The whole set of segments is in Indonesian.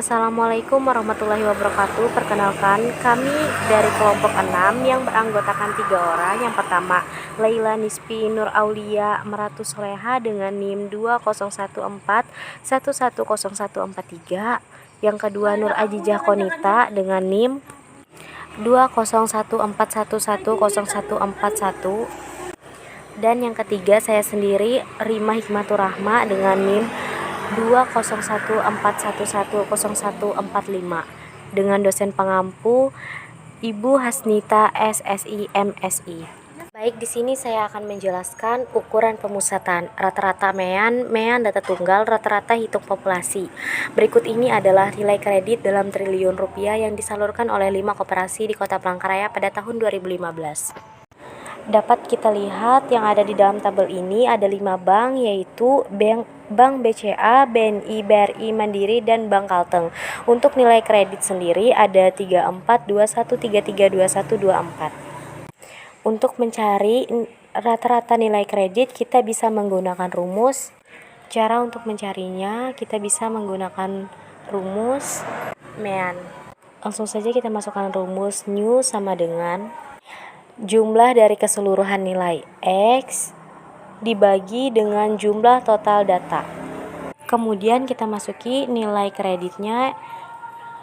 Assalamualaikum warahmatullahi wabarakatuh. Perkenalkan, kami dari kelompok 6 yang beranggotakan 3 orang. Yang pertama, Laila Nispi Nur Aulia Meratu Soleha dengan NIM 2014110143. Yang kedua, Nur Ajijah Konita dengan NIM 2014110141. Dan yang ketiga, saya sendiri, Rima Hikmatur Rahma dengan NIM 2014110145 dengan dosen pengampu Ibu Hasnita SSI MSI. Baik, di sini saya akan menjelaskan ukuran pemusatan, rata-rata mean data tunggal, rata-rata hitung populasi. Berikut ini adalah nilai kredit dalam triliun rupiah yang disalurkan oleh 5 koperasi di Kota Palangkaraya pada tahun 2015. Dapat kita lihat yang ada di dalam tabel ini ada 5 bank, yaitu Bank BCA, BNI, BRI Mandiri, dan Bank Kalteng. Untuk nilai kredit sendiri ada 3421332124. Untuk mencari rata-rata nilai kredit kita bisa menggunakan rumus. Cara untuk mencarinya kita bisa menggunakan rumus mean. Langsung saja kita masukkan rumus new sama dengan jumlah dari keseluruhan nilai X dibagi dengan jumlah total data. Kemudian kita masuki nilai kreditnya,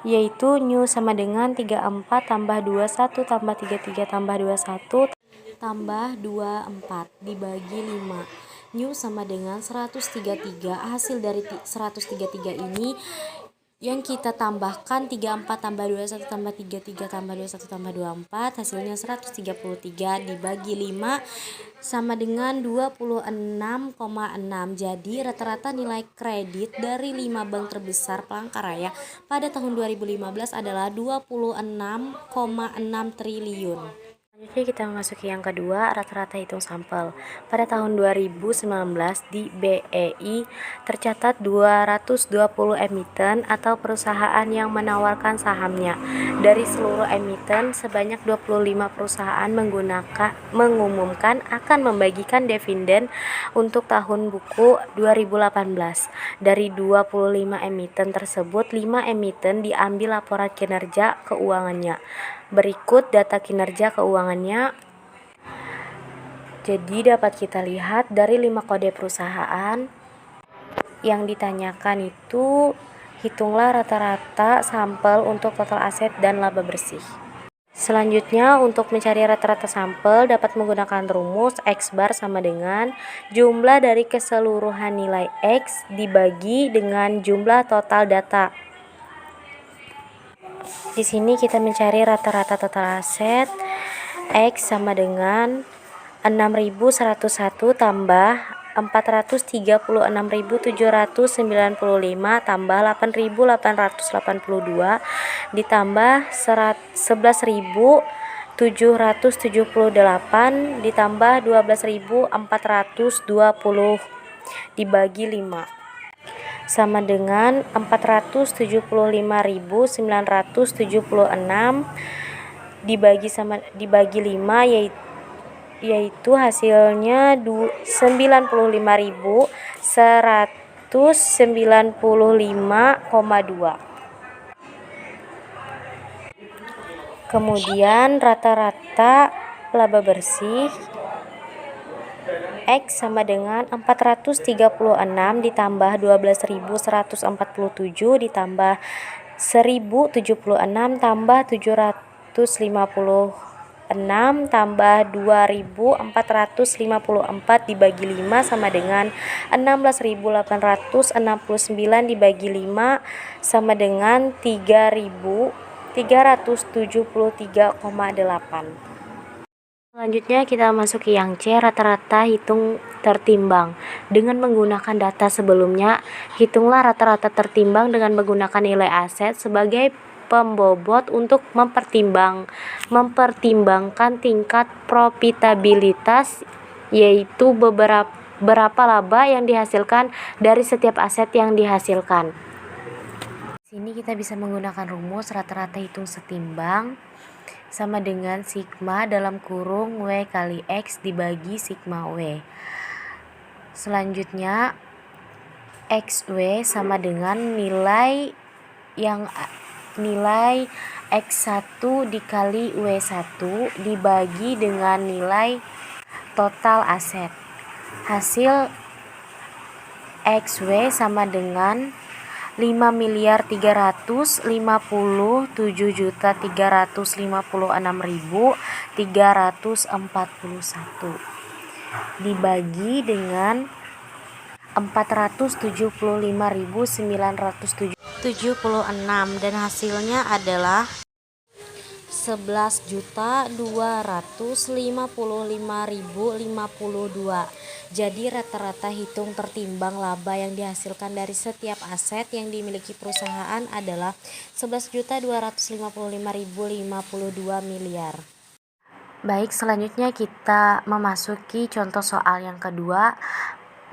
yaitu new sama dengan 34 tambah 21 tambah 33 tambah 21 tambah 24 dibagi 5. New sama dengan 133. Hasil dari 133 ini yang kita tambahkan 34 tambah 21 tambah 33 tambah 21 tambah 24, hasilnya 133 dibagi 5 sama dengan 26,6. Jadi rata-rata nilai kredit dari 5 bank terbesar Palangkaraya pada tahun 2015 adalah 26,6 triliun. Selanjutnya kita memasuki yang kedua, rata-rata hitung sampel. Pada tahun 2019 di BEI tercatat 220 emiten atau perusahaan yang menawarkan sahamnya. Dari seluruh emiten, sebanyak 25 perusahaan mengumumkan akan membagikan dividen untuk tahun buku 2018. Dari 25 emiten tersebut, 5 emiten diambil laporan kinerja keuangannya. Berikut data kinerja keuangannya. Jadi dapat kita lihat dari 5 kode perusahaan yang ditanyakan itu, hitunglah rata-rata sampel untuk total aset dan laba bersih. Selanjutnya, untuk mencari rata-rata sampel dapat menggunakan rumus X bar sama dengan jumlah dari keseluruhan nilai X dibagi dengan jumlah total data. Di sini kita mencari rata-rata total aset X sama dengan 6.101 tambah 436.795 tambah 8.882 ditambah 11.778 ditambah 12.420 dibagi 5 sama dengan 475.976 dibagi 5, yaitu hasilnya 95.195,2. Kemudian rata-rata laba bersih X sama dengan 436 ditambah 12.147 ditambah 1.076 tambah 756 tambah 2.454 dibagi 5 sama dengan 16.869 dibagi 5 sama dengan 3.373,8. Selanjutnya kita masuki yang C, rata-rata hitung tertimbang. Dengan menggunakan data sebelumnya, hitunglah rata-rata tertimbang dengan menggunakan nilai aset sebagai pembobot untuk mempertimbangkan tingkat profitabilitas, yaitu berapa laba yang dihasilkan dari setiap aset yang dihasilkan. Di sini kita bisa menggunakan rumus rata-rata hitung setimbang sama dengan sigma dalam kurung W kali X dibagi sigma W. Selanjutnya XW sama dengan nilai yang nilai X1 dikali W1 dibagi dengan nilai total aset. Hasil XW sama dengan 5.357.356.341 dibagi dengan 475.976 dan hasilnya adalah 11.255.052. Jadi rata-rata hitung tertimbang laba yang dihasilkan dari setiap aset yang dimiliki perusahaan adalah 11.255.052 miliar. Baik, selanjutnya kita memasuki contoh soal yang kedua,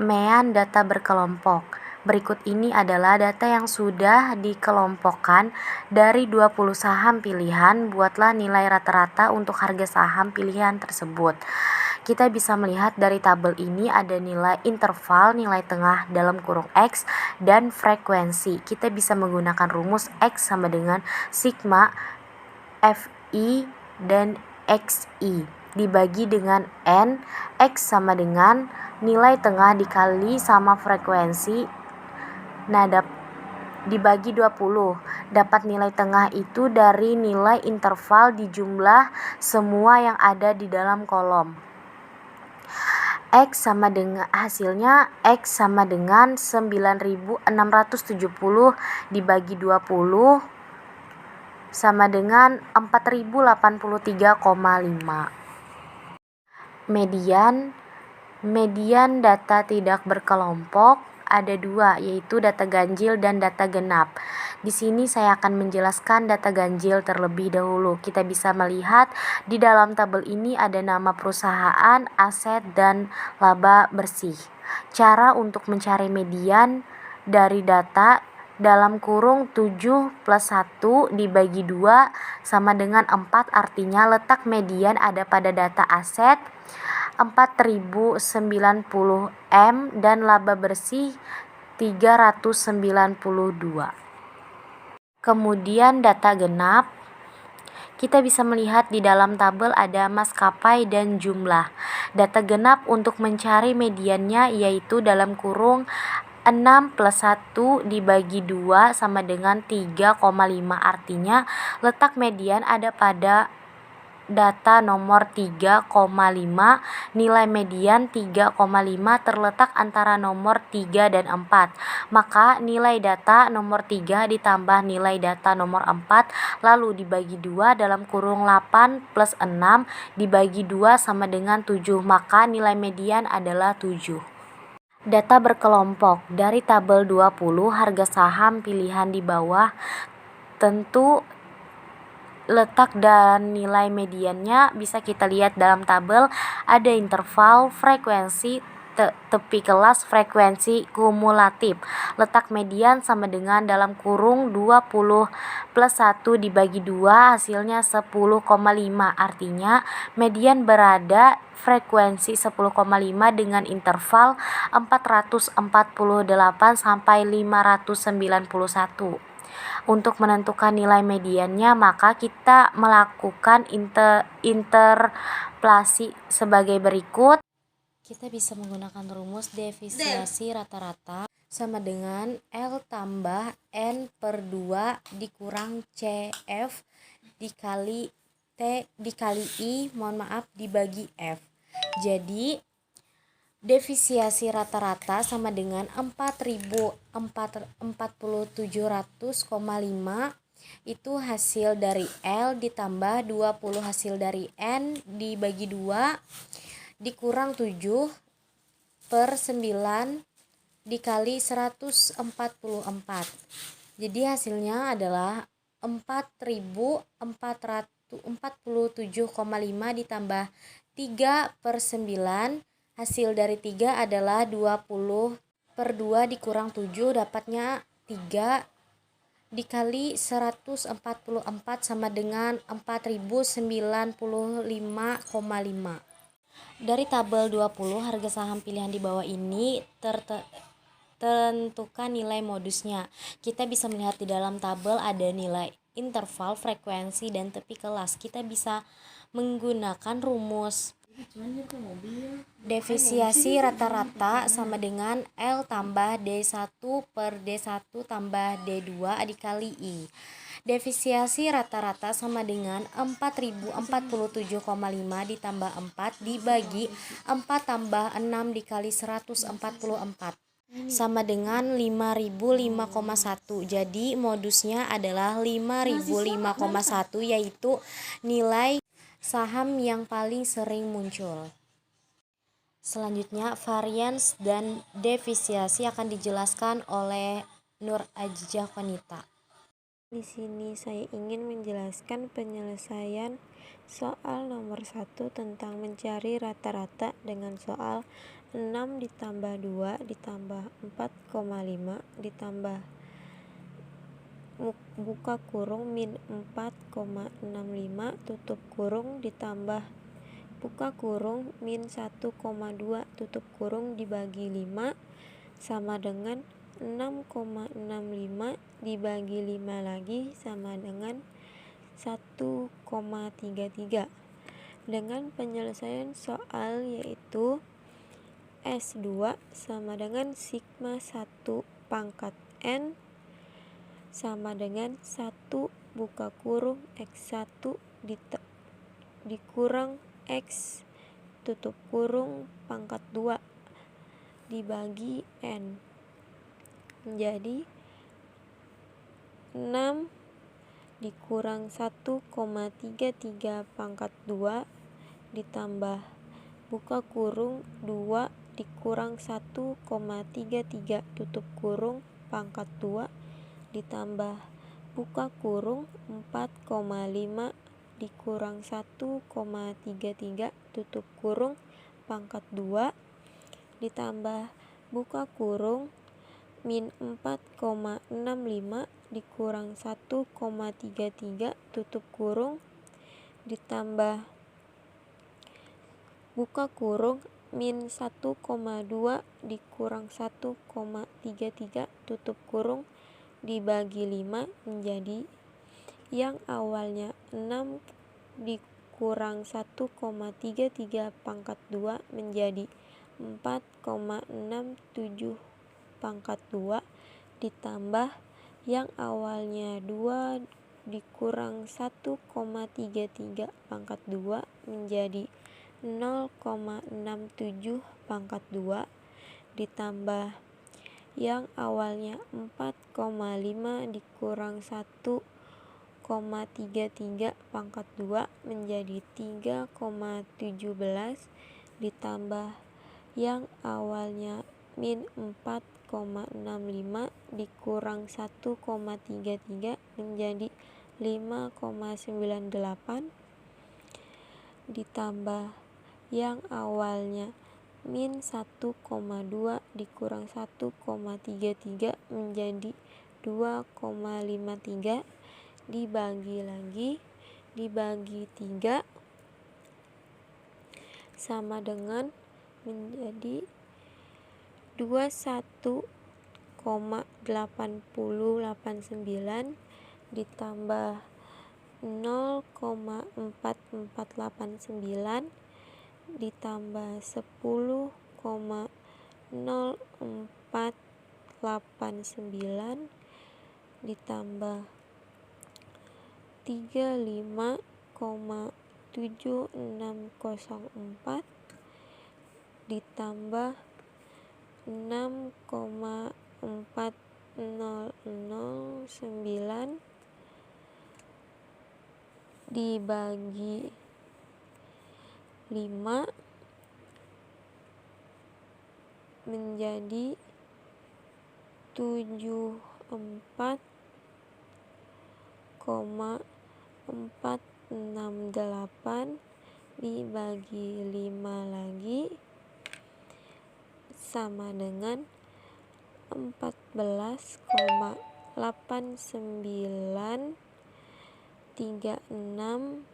mean data berkelompok. Berikut ini adalah data yang sudah dikelompokkan dari 20 saham pilihan. Buatlah nilai rata-rata untuk harga saham pilihan tersebut. Kita bisa melihat dari tabel ini ada nilai interval, nilai tengah dalam kurung X, dan frekuensi. Kita bisa menggunakan rumus X sama dengan sigma FI dan XI dibagi dengan N. X sama dengan nilai tengah dikali sama frekuensi. Nah, dibagi 20. Dapat nilai tengah itu dari nilai interval di jumlah semua yang ada di dalam kolom. X sama dengan hasilnya X sama dengan 9.670 dibagi 20 sama dengan 4.083,5. Median data tidak berkelompok ada dua, yaitu data ganjil dan data genap. Di sini saya akan menjelaskan data ganjil terlebih dahulu. Kita bisa melihat di dalam tabel ini ada nama perusahaan, aset, dan laba bersih. Cara untuk mencari median dari data dalam kurung 7 plus 1 dibagi 2 sama dengan 4, artinya letak median ada pada data aset 4.090 M dan laba bersih 392. Kemudian data genap, kita bisa melihat di dalam tabel ada maskapai dan jumlah. Data genap untuk mencari mediannya yaitu dalam kurung 6 plus 1 dibagi 2 sama dengan 3,5, artinya letak median ada pada data nomor 3,5. Nilai median 3,5 terletak antara nomor 3 dan 4. Maka nilai data nomor 3 ditambah nilai data nomor 4 lalu dibagi 2 dalam kurung 8 plus 6 dibagi 2 sama dengan 7. Maka nilai median adalah 7. Data berkelompok dari tabel 20 harga saham pilihan di bawah, tentu letak dan nilai mediannya bisa kita lihat dalam tabel. Ada interval, frekuensi, tepi kelas, frekuensi kumulatif. Letak median sama dengan dalam kurung 20 plus 1 dibagi 2 hasilnya 10,5, artinya median berada frekuensi 10,5 dengan interval 448 sampai 591. Untuk menentukan nilai mediannya, maka kita melakukan interpolasi sebagai berikut. Kita bisa menggunakan rumus defisiasi rata-rata sama dengan L tambah N per 2 dikurang CF dikali T dikali I, dibagi F. Jadi defisiasi rata-rata sama dengan 4.047,5 itu hasil dari L ditambah 20 hasil dari N dibagi 2 dikurang 7 per 9 dikali 144. Jadi hasilnya adalah 4.447,5 ditambah 3 per 9. Hasil dari 3 adalah 20 per 2 dikurang 7, dapatnya 3 dikali 144 sama dengan 4.095,5. Dari tabel 20 harga saham pilihan di bawah ini tentukan nilai modusnya. Kita bisa melihat di dalam tabel ada nilai interval, frekuensi, dan tepi kelas. Kita bisa menggunakan rumus defisiasi rata-rata sama dengan L tambah D1 per D1 tambah D2 dikali I. Defisiasi rata-rata sama dengan 4047,5 ditambah 4 dibagi 4 tambah 6 dikali 144 sama dengan 5005,1. Jadi modusnya adalah 5005,1, yaitu nilai saham yang paling sering muncul. Selanjutnya, varians dan defisiasi akan dijelaskan oleh Nur Ajijah Wanita. Di sini saya ingin menjelaskan penyelesaian soal nomor 1 tentang mencari rata-rata dengan soal 6 ditambah 2 ditambah 4,5 ditambah buka kurung min 4,65 tutup kurung ditambah buka kurung min 1,2 tutup kurung dibagi 5 sama dengan 6,65 dibagi 5 lagi sama dengan 1,33. Dengan penyelesaian soal yaitu S2 sama dengan sigma 1 pangkat N sama dengan 1 buka kurung X1 dikurang X tutup kurung pangkat 2 dibagi N menjadi 6 dikurang 1,33 pangkat 2 ditambah buka kurung 2 dikurang 1,33 tutup kurung pangkat 2 ditambah buka kurung 4,5 dikurang 1,33 tutup kurung pangkat 2 ditambah buka kurung min 4,65 dikurang 1,33 tutup kurung ditambah buka kurung min 1,2 dikurang 1,33 tutup kurung dibagi 5 menjadi yang awalnya 6 dikurang 1,33 pangkat 2 menjadi 4,67 pangkat 2 ditambah yang awalnya 2 dikurang 1,33 pangkat 2 menjadi 0,67 pangkat 2 ditambah yang awalnya 4,5 dikurang 1,33 pangkat 2 menjadi 3,17 ditambah yang awalnya min 4,65 dikurang 1,33 menjadi 5,98 ditambah yang awalnya min 1,2 dikurang 1,33 menjadi 2,53 dibagi lagi dibagi 3 sama dengan menjadi 21,8089 ditambah 0,4489 ditambah 10,0489 ditambah 35,7604 ditambah 6,4009 dibagi 5 menjadi 74,468 dibagi 5 lagi sama dengan 14,8936.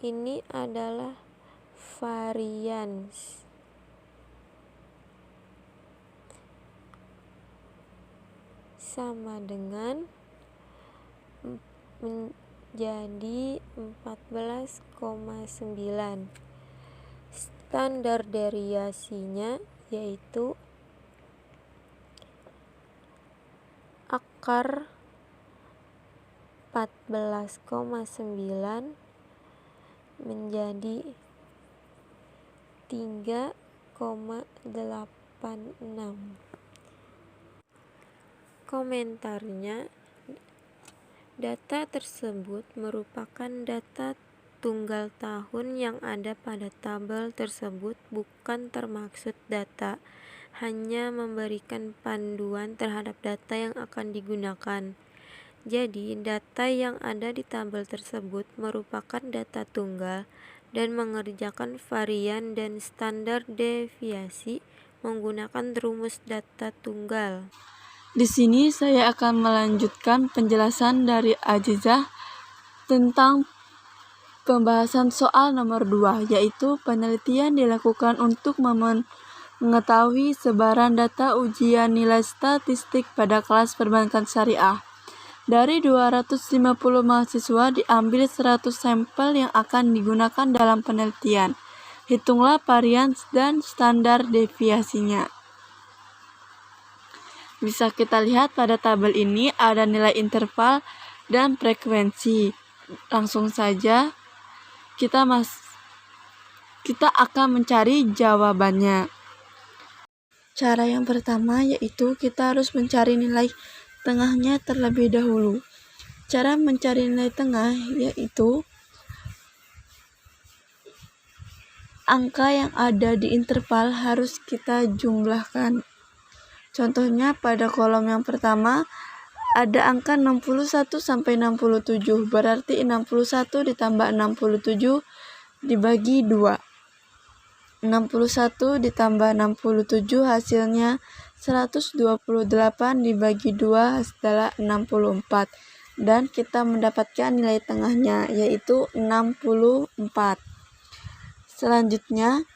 Ini adalah varians sama dengan menjadi 14,9. Standar deviasinya yaitu akar 14,9 menjadi 3,86. Komentarnya, data tersebut merupakan data tunggal tahun yang ada pada tabel tersebut, bukan termaksud data, hanya memberikan panduan terhadap data yang akan digunakan. Jadi, data yang ada di tabel tersebut merupakan data tunggal dan mengerjakan varian dan standar deviasi menggunakan rumus data tunggal. Di sini saya akan melanjutkan penjelasan dari Azizah tentang pembahasan soal nomor 2, yaitu penelitian dilakukan untuk mengetahui sebaran data ujian nilai statistik pada kelas perbankan syariah. Dari 250 mahasiswa diambil 100 sampel yang akan digunakan dalam penelitian. Hitunglah varians dan standar deviasinya. Bisa kita lihat pada tabel ini ada nilai interval dan frekuensi. Langsung saja kita akan mencari jawabannya. Cara yang pertama yaitu kita harus mencari nilai tengahnya terlebih dahulu. Cara mencari nilai tengah yaitu angka yang ada di interval harus kita jumlahkan. Contohnya pada kolom yang pertama ada angka 61 sampai 67, berarti 61 ditambah 67 dibagi 2. 61 ditambah 67 hasilnya 128 dibagi 2 adalah 64. Dan kita mendapatkan nilai tengahnya yaitu 64. Selanjutnya,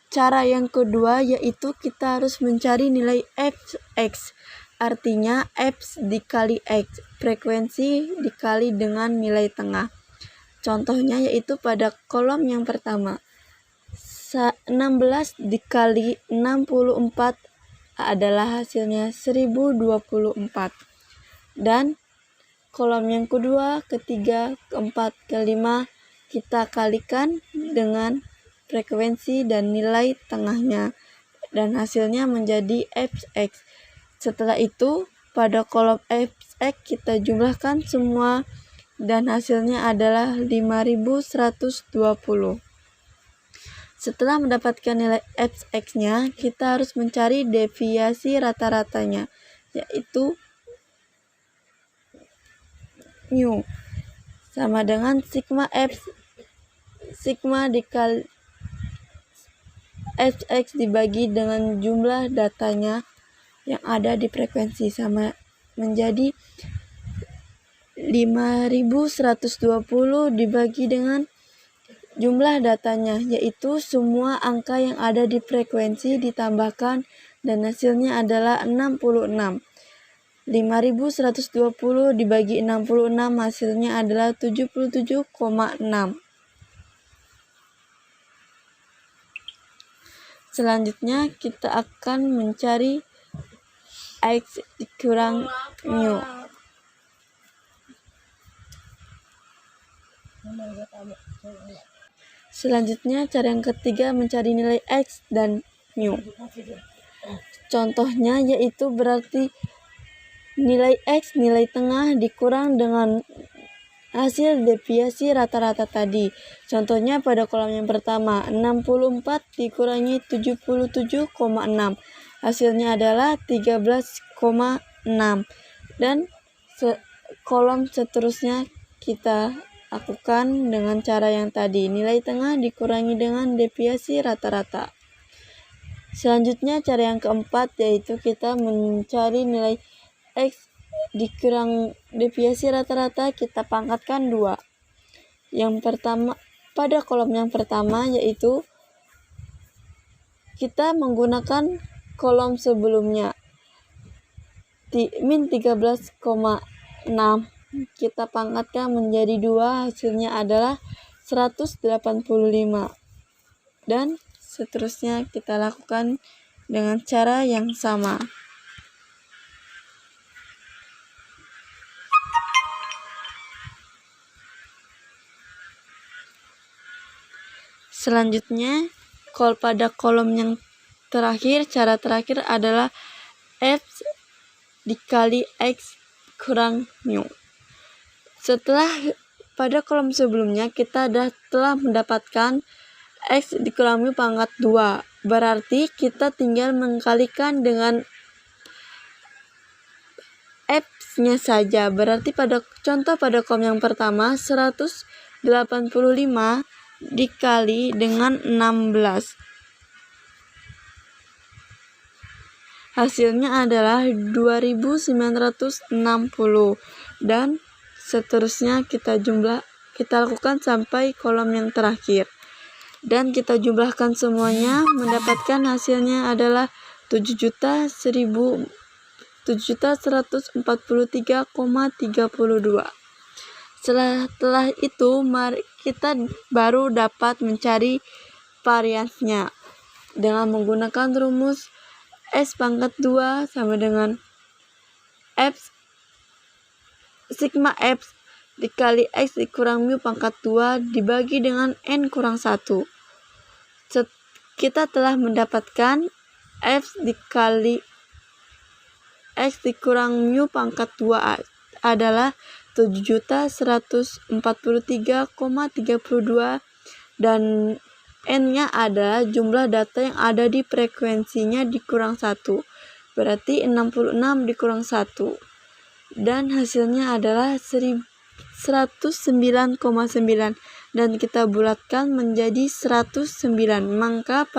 cara yang kedua yaitu kita harus mencari nilai fx, artinya f dikali x, frekuensi dikali dengan nilai tengah. Contohnya yaitu pada kolom yang pertama, 16 dikali 64 adalah hasilnya 1024. Dan kolom yang kedua, ketiga, keempat, kelima kita kalikan dengan frekuensi dan nilai tengahnya, dan hasilnya menjadi fx. Setelah itu pada kolom fx kita jumlahkan semua dan hasilnya adalah 5120. Setelah mendapatkan nilai fx-nya, kita harus mencari deviasi rata-ratanya, yaitu mu sama dengan sigma dikali fx dibagi dengan jumlah datanya yang ada di frekuensi, sama menjadi 5120 dibagi dengan jumlah datanya, yaitu semua angka yang ada di frekuensi ditambahkan dan hasilnya adalah 66. 5120 dibagi 66 hasilnya adalah 77,6. Selanjutnya kita akan mencari x dikurang mu. Selanjutnya cara yang ketiga mencari nilai x dan mu. Contohnya yaitu berarti nilai x, nilai tengah dikurang dengan hasil deviasi rata-rata tadi. Contohnya pada kolom yang pertama, 64 dikurangi 77,6. Hasilnya adalah 13,6. Dan kolom seterusnya kita lakukan dengan cara yang tadi. Nilai tengah dikurangi dengan deviasi rata-rata. Selanjutnya cara yang keempat yaitu kita mencari nilai x dikurang deviasi rata-rata, kita pangkatkan 2. Yang pertama pada kolom yang pertama, yaitu kita menggunakan kolom sebelumnya min 13,6, kita pangkatkan menjadi 2, hasilnya adalah 185, dan seterusnya kita lakukan dengan cara yang sama. Selanjutnya, pada kolom yang terakhir, cara terakhir adalah X dikali X kurang mu. Setelah pada kolom sebelumnya kita telah mendapatkan X dikurang mu pangkat 2. Berarti kita tinggal mengkalikan dengan X-nya saja. Berarti pada kolom yang pertama 185 dikali dengan 16. Hasilnya adalah 2960, dan seterusnya kita lakukan sampai kolom yang terakhir. Dan kita jumlahkan semuanya, mendapatkan hasilnya adalah 7.143,32. Setelah itu, kita baru dapat mencari variansnya dengan menggunakan rumus S pangkat 2 sama dengan F sigma F dikali X dikurang mu pangkat 2 dibagi dengan N kurang 1. Kita telah mendapatkan F dikali X dikurang mu pangkat 2 adalah 7.143,32, dan N-nya adalah jumlah data yang ada di frekuensinya dikurang 1. Berarti 66 dikurang 1. Dan hasilnya adalah 109,9. Dan kita bulatkan menjadi 109. Maka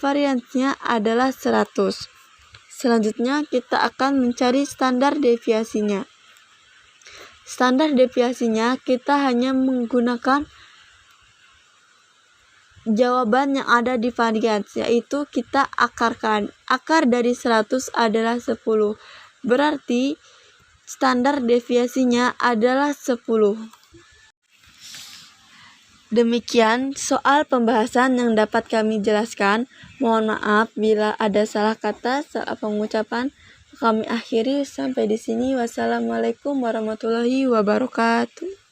variansnya adalah 100. Selanjutnya kita akan mencari standar deviasinya. Standar deviasinya kita hanya menggunakan jawaban yang ada di varians, yaitu kita akarkan. Akar dari 100 adalah 10. Berarti standar deviasinya adalah 10. Demikian soal pembahasan yang dapat kami jelaskan. Mohon maaf bila ada salah kata, salah pengucapan. Kami akhiri sampai di sini. Wassalamualaikum warahmatullahi wabarakatuh.